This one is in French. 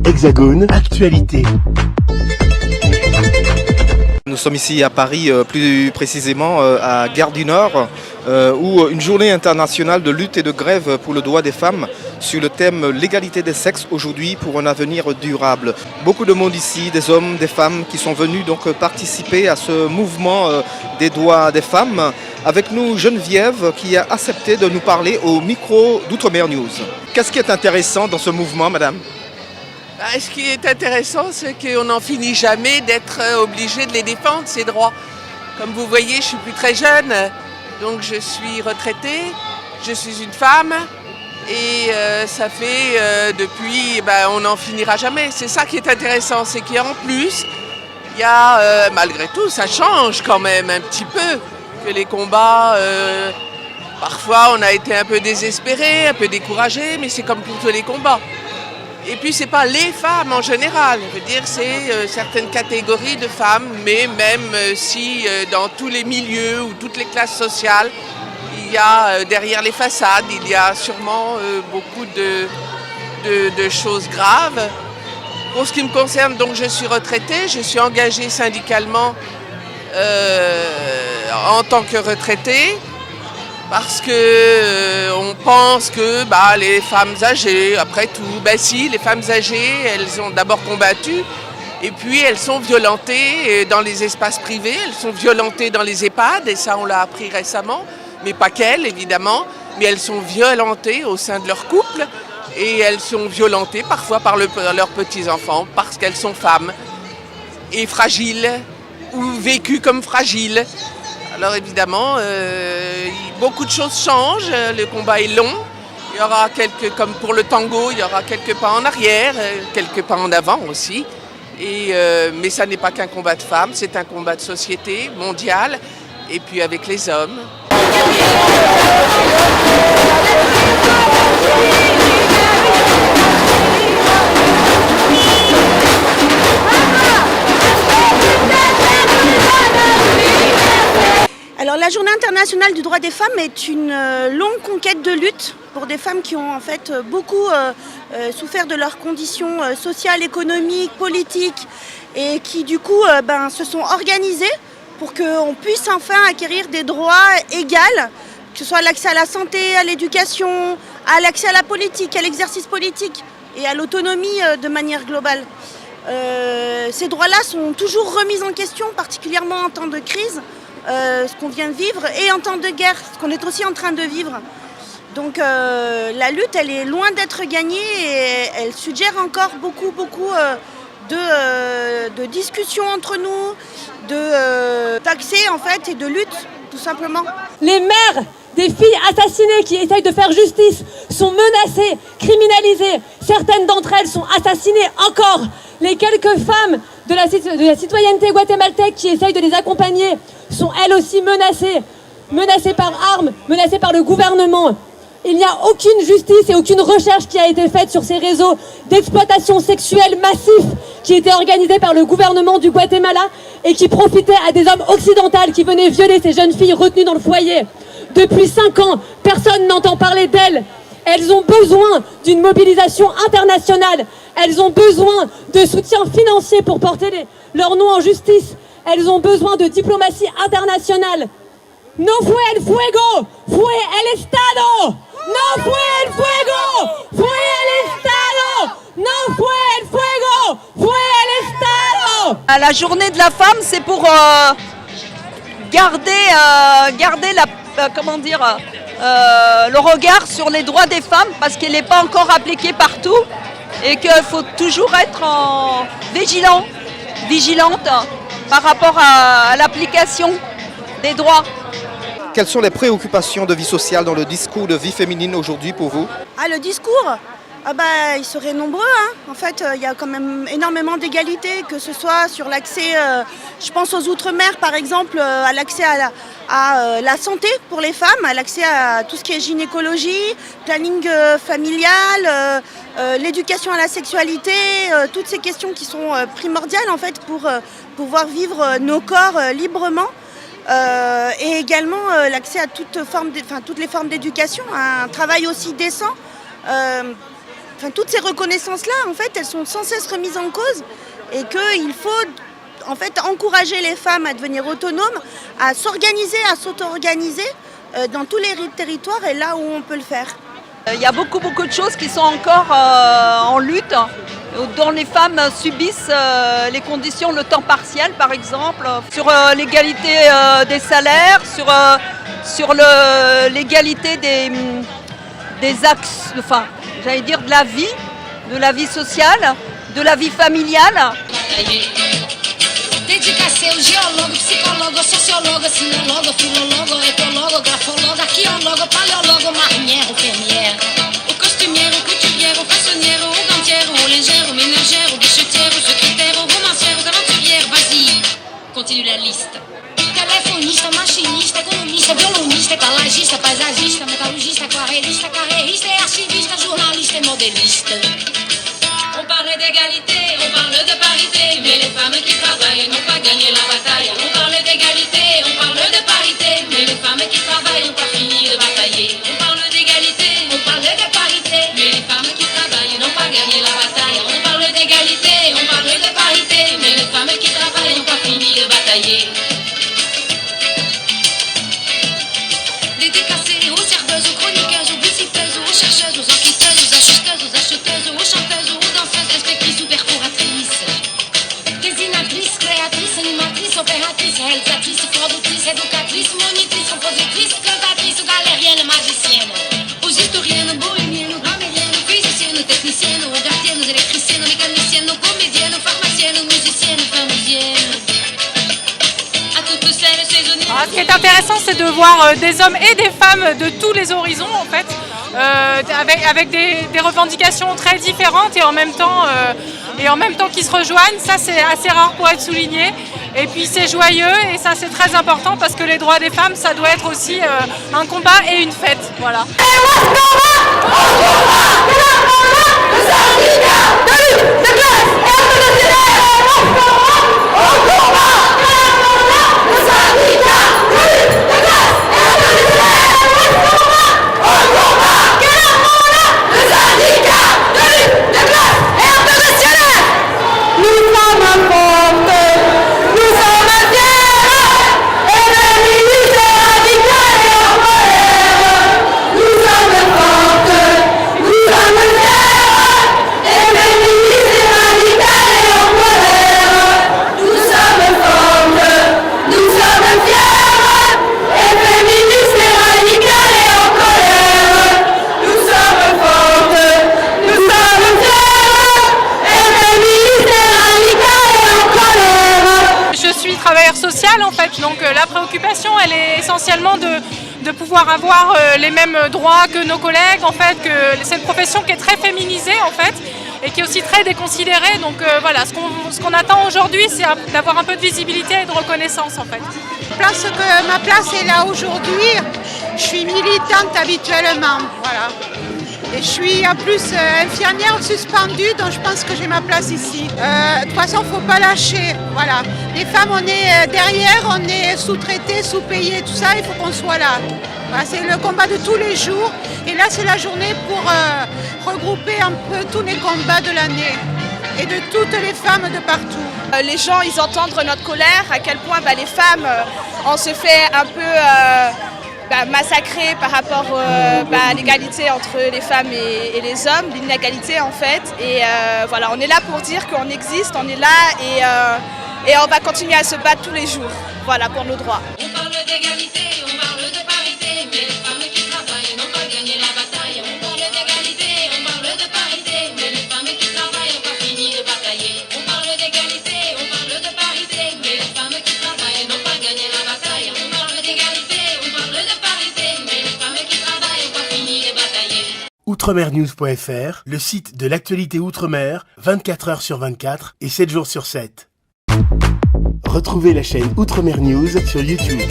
Hexagone, actualité. Nous sommes ici à Paris, plus précisément à Gare du Nord, où une journée internationale de lutte et de grève pour le droit des femmes sur le thème l'égalité des sexes aujourd'hui pour un avenir durable. Beaucoup de monde ici, des hommes, des femmes qui sont venus donc participer à ce mouvement des droits des femmes. Avec nous Geneviève qui a accepté de nous parler au micro d'Outre-mer News. Qu'est-ce qui est intéressant dans ce mouvement, madame ? Ce qui est intéressant, c'est qu'on n'en finit jamais d'être obligé de les défendre, ces droits. Comme vous voyez, je ne suis plus très jeune, donc je suis retraitée, je suis une femme, et ça fait depuis, on n'en finira jamais. C'est ça qui est intéressant, c'est qu'en plus, il y a, malgré tout, ça change quand même un petit peu, que les combats, parfois on a été un peu désespérés, un peu découragés, mais c'est comme pour tous les combats. Et puis c'est pas les femmes en général, je veux dire c'est certaines catégories de femmes, mais même si dans tous les milieux ou toutes les classes sociales, il y a derrière les façades, il y a sûrement beaucoup de choses graves. Pour ce qui me concerne, donc je suis retraitée, je suis engagée syndicalement en tant que retraitée. Parce que on pense que les femmes âgées, après tout, si, les femmes âgées, elles ont d'abord combattu, et puis elles sont violentées dans les espaces privés, elles sont violentées dans les EHPAD, et ça on l'a appris récemment, mais pas qu'elles évidemment, mais elles sont violentées au sein de leur couple, et elles sont violentées parfois par leurs petits-enfants, parce qu'elles sont femmes, et fragiles, ou vécues comme fragiles. Alors évidemment, beaucoup de choses changent, le combat est long, il y aura comme pour le tango, il y aura quelques pas en arrière, quelques pas en avant aussi, mais ça n'est pas qu'un combat de femmes, c'est un combat de société mondial, et puis avec les hommes. Alors la Journée internationale du droit des femmes est une longue conquête de lutte pour des femmes qui ont en fait beaucoup souffert de leurs conditions sociales, économiques, politiques et qui du coup se sont organisées pour qu'on puisse enfin acquérir des droits égaux, que ce soit l'accès à la santé, à l'éducation, à l'accès à la politique, à l'exercice politique et à l'autonomie de manière globale. Ces droits-là sont toujours remis en question, particulièrement en temps de crise. Ce qu'on vient de vivre et en temps de guerre, ce qu'on est aussi en train de vivre. Donc la lutte, elle est loin d'être gagnée et elle suggère encore beaucoup de discussions entre nous, d'accès en fait et de lutte tout simplement. Les mères des filles assassinées qui essayent de faire justice sont menacées, criminalisées. Certaines d'entre elles sont assassinées encore. Les quelques femmes de la citoyenneté guatémaltèque qui essayent de les accompagner sont elles aussi menacées par armes, menacées par le gouvernement. Il n'y a aucune justice et aucune recherche qui a été faite sur ces réseaux d'exploitation sexuelle massifs qui étaient organisés par le gouvernement du Guatemala et qui profitaient à des hommes occidentaux qui venaient violer ces jeunes filles retenues dans le foyer. Depuis 5 ans, personne n'entend parler d'elles. Elles ont besoin d'une mobilisation internationale. Elles ont besoin de soutien financier pour porter leur nom en justice. Elles ont besoin de diplomatie internationale. No fue el fuego, fue el Estado. No fue el fuego, fue el Estado. No fue el fuego, fue el Estado. La journée de la femme, c'est pour garder le regard sur les droits des femmes parce qu'il n'est pas encore appliqué partout et qu'il faut toujours être vigilante par rapport à l'application des droits. Quelles sont les préoccupations de vie sociale dans le discours de vie féminine aujourd'hui pour vous ? Le discours il serait nombreux. En fait, il y a quand même énormément d'égalité, que ce soit sur l'accès, je pense aux Outre-mer par exemple, à l'accès à la santé pour les femmes, à l'accès à tout ce qui est gynécologie, planning familial, l'éducation à la sexualité, toutes ces questions qui sont primordiales en fait pour pouvoir vivre nos corps librement. Et également l'accès à toutes les formes d'éducation, un travail aussi décent. toutes ces reconnaissances-là, en fait, elles sont sans cesse remises en cause et qu'il faut en fait encourager les femmes à devenir autonomes, à s'organiser, à s'auto-organiser dans tous les territoires et là où on peut le faire. Il y a beaucoup de choses qui sont encore en lutte, dont les femmes subissent les conditions, le temps partiel par exemple, sur l'égalité des salaires, sur l'égalité des axes, enfin j'allais dire de la vie sociale, de la vie familiale. Dedica-se ao geólogo, psicólogo, sociólogo, sinólogo, filólogo, etologo, grafólogo, arqueólogo, paleólogo, marinheiro, fermière, o costumiero, couturiero, façonniero, o gantiero, o lingeiro, ménagero, bichotiero, secrétaire, romanciero, aventurière, vas-y, continue la liste. Telefonista, machinista, economista, violonista, ecologista, paisagista, metalurgista, aquarelista, carreirista, archivista, jornalista et modeliste. On parle d'égalité, on parle de parité, mais les femmes qui travaillent n'ont pas gagné la bataille. On parle d'égalité, on parle de parité, mais les femmes qui travaillent n'ont pas fini de batailler. On parle d'égalité, on parle de parité, mais les femmes qui travaillent n'ont pas gagné la bataille. On parle d'égalité, on parle de parité, mais les femmes qui travaillent n'ont pas fini de batailler. Dédicacées aux serveuses, aux chroniqueuses, aux visiteuses, aux chercheuses, aux enquêteuses, aux acheteuses, aux acheteuses, aux chanteuses, aux danseuses, inspectrices ou perforatrices. Dessinatrices, créatrices, animatrices, opératrices, réalisatrices, productrices, éducatrices, monitrices, compositrices, cantatrices, galériennes, magiciennes. Aux historiennes, bohémiennes, grammairiennes, physiciennes, techniciennes, aux gardiennes, électriciennes, mécaniciennes, comédiennes, pharmaciennes, musiciennes, pharmaciennes. À toutes celles saisonnières. Ce qui est intéressant, c'est de voir des hommes et des femmes de tous les horizons, en fait, avec des revendications très différentes et en même temps qui se rejoignent. Ça, c'est assez rare pour être souligné. Et puis c'est joyeux et ça, c'est très important parce que les droits des femmes, ça doit être aussi un combat et une fête. Voilà. Social en fait, donc la préoccupation elle est essentiellement de pouvoir avoir les mêmes droits que nos collègues en fait, que c'est une profession qui est très féminisée en fait et qui est aussi très déconsidérée, donc voilà, ce qu'on attend aujourd'hui c'est d'avoir un peu de visibilité et de reconnaissance en fait. Ma place est là aujourd'hui, je suis militante habituellement, voilà. Et je suis en plus infirmière suspendue, donc je pense que j'ai ma place ici. De toute façon, il ne faut pas lâcher. Voilà. Les femmes, on est derrière, on est sous-traitées, sous-payées, tout ça, il faut qu'on soit là. Voilà, c'est le combat de tous les jours. Et là, c'est la journée pour regrouper un peu tous les combats de l'année et de toutes les femmes de partout. Les gens, ils entendent notre colère, à quel point les femmes, on se fait un peu... massacrée par rapport à l'égalité entre les femmes et les hommes, l'inégalité en fait. Et voilà, on est là pour dire qu'on existe, on est là et on va continuer à se battre tous les jours, voilà, pour nos droits. On parle d'égalité, on parle de parité, mais les femmes qui travaillent n'ont pas gagné la bataille. On parle d'égalité, on parle de parité, mais les femmes qui travaillent n'ont pas fini de batailler. On parle d'égalité, on parle de parité, mais les femmes qui travaillent n'ont pas gagné la bataille. On parle d'égalité, on parle de parité, mais les femmes qui travaillent n'ont pas fini de batailler. Outremernews.fr, le site de l'actualité Outre-mer, 24 heures sur 24 et 7 jours sur 7. Retrouvez la chaîne Outremer News sur YouTube.